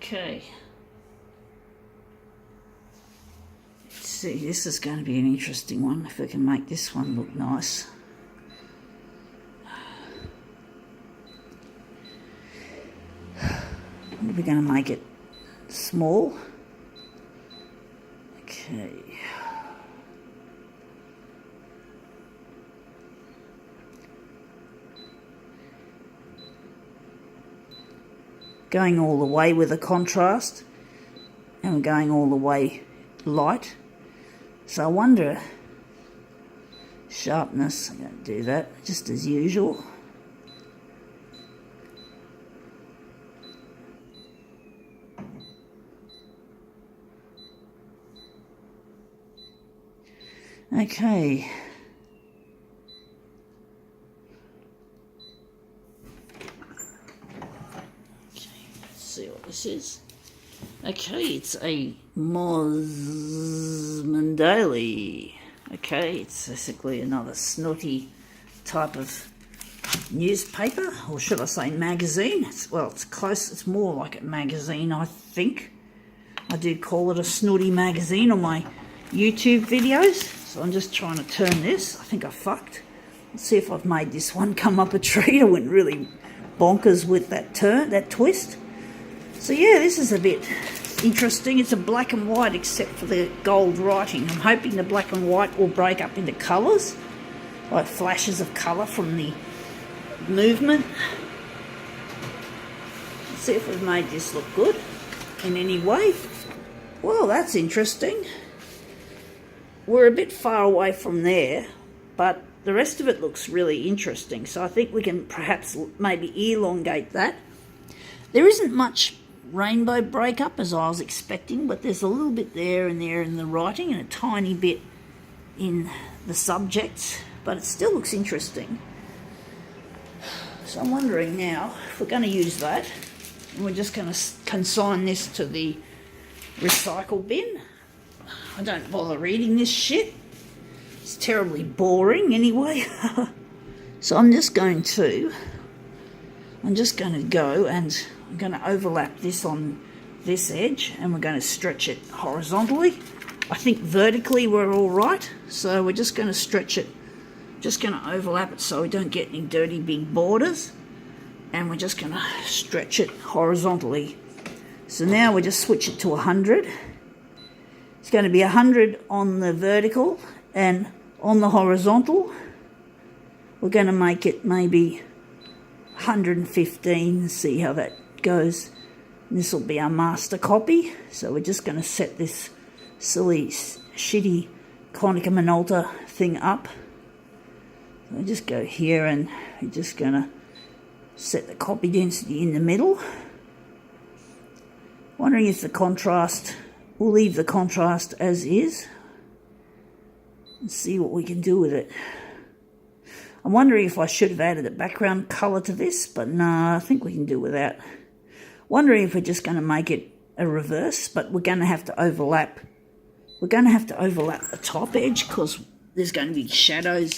Okay. Let's see, this is going to be an interesting one, if we can make this one look nice. We're going to make it small. Okay. Going all the way with the contrast, and we're going all the way light. So I wonder, sharpness, I'm going to do that just as usual. Okay. Let's see what this is. Okay, it's a Mosmondale. Okay, it's basically another Snooty type of newspaper, or should I say magazine. It's close, it's more like a magazine, I think. I do call it a Snooty magazine on my YouTube videos. So I'm just trying to turn this. I think I fucked. Let's see if I've made this one come up a tree. I went really bonkers with that twist. So yeah, this is a bit interesting. It's a black and white except for the gold writing. I'm hoping the black and white will break up into colours, like flashes of colour from the movement. Let's see if we've made this look good in any way. Well, that's interesting. We're a bit far away from there, but the rest of it looks really interesting. So I think we can perhaps maybe elongate that. There isn't much rainbow breakup as I was expecting, but there's a little bit there and there in the writing and a tiny bit in the subjects, but it still looks interesting. So I'm wondering now if we're going to use that, and we're just going to consign this to the recycle bin. I don't bother reading this shit. It's terribly boring anyway. So I'm just going to go and I'm going to overlap this on this edge, and we're going to stretch it horizontally. I think vertically we're all right, so we're just going to stretch it, just going to overlap it so we don't get any dirty big borders, and we're just going to stretch it horizontally. So now we just switch it to 100. It's going to be 100 on the vertical, and on the horizontal we're going to make it maybe 115 and see how that goes. And this will be our master copy. So we're just going to set this silly shitty Konica Minolta thing up. So we just go here and we're just going to set the copy density in the middle. Wondering if the contrast, we'll leave the contrast as is and see what we can do with it. I'm wondering if I should have added a background colour to this, but no, I think we can do without. Wondering if we're just going to make it a reverse, but we're going to have to overlap. We're going to have to overlap the top edge because there's going to be shadows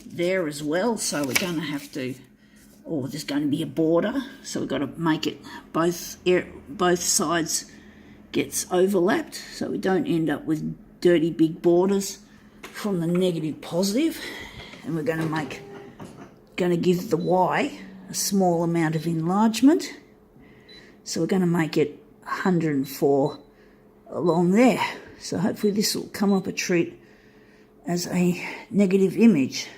there as well. So we're going to have to, or there's going to be a border. So we've got to make it both sides gets overlapped, so we don't end up with dirty big borders from the negative positive. And we're going to give the Y a small amount of enlargement. So we're going to make it 104 along there. So hopefully this will come up a treat as a negative image.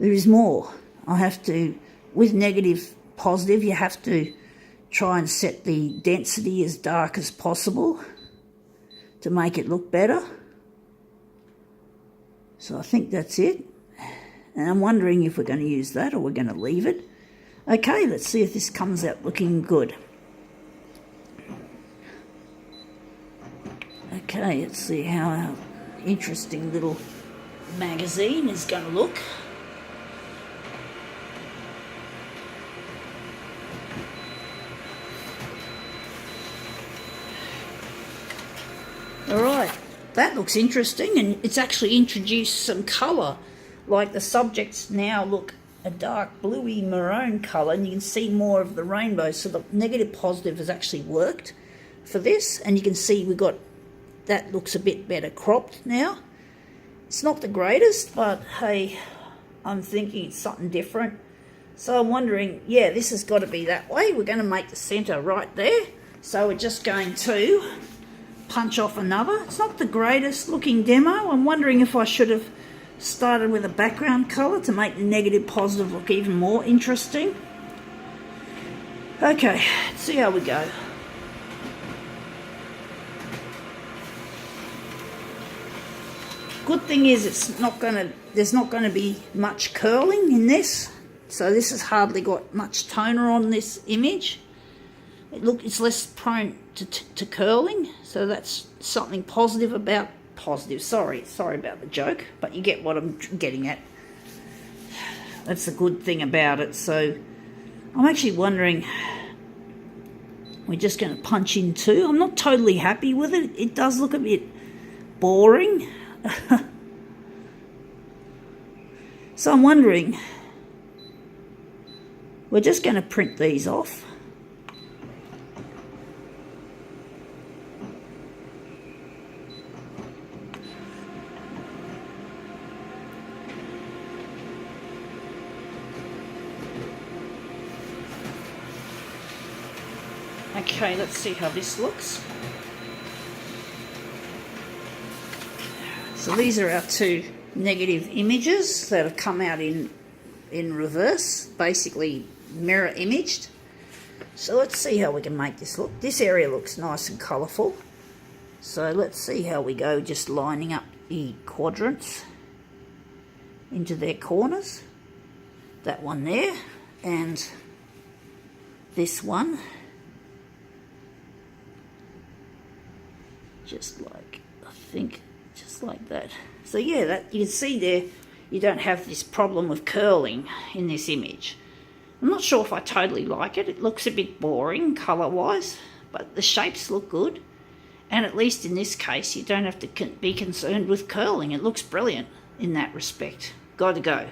There is more. I have to, with negative positive, you have to try and set the density as dark as possible to make it look better. So I think that's it. And I'm wondering if we're going to use that or we're going to leave it. Okay, let's see if this comes out looking good. Okay, let's see how our interesting little magazine is going to look. Alright, that looks interesting, and it's actually introduced some colour. Like the subjects now look a dark bluey maroon colour, and you can see more of the rainbow. So the negative positive has actually worked for this, and you can see we got that looks a bit better cropped now. It's not the greatest, but hey, I'm thinking it's something different. So I'm wondering, yeah, this has got to be that way. We're going to make the centre right there. So we're just going to punch off another. It's not the greatest looking demo. I'm wondering if I should have started with a background colour to make the negative positive look even more interesting. Okay, let's see how we go. Good thing is there's not going to be much curling in this. So this has hardly got much toner on this image. It's less prone to curling, so that's something positive about positive. Sorry about the joke, but you get what I'm getting at. That's the good thing about it. So I'm actually wondering, we're just going to punch in two. I'm not totally happy with it. It does look a bit boring. So I'm wondering, we're just going to print these off. Okay, let's see how this looks. So these are our two negative images that have come out in reverse, basically mirror imaged. So let's see how we can make this look. This area looks nice and colourful. So let's see how we go, just lining up the quadrants into their corners. That one there, and this one. Just like, I think, just like that. So yeah, that you can see there, you don't have this problem with curling in this image. I'm not sure if I totally like it. It looks a bit boring colour-wise, but the shapes look good. And at least in this case, you don't have to be concerned with curling. It looks brilliant in that respect. Got to go.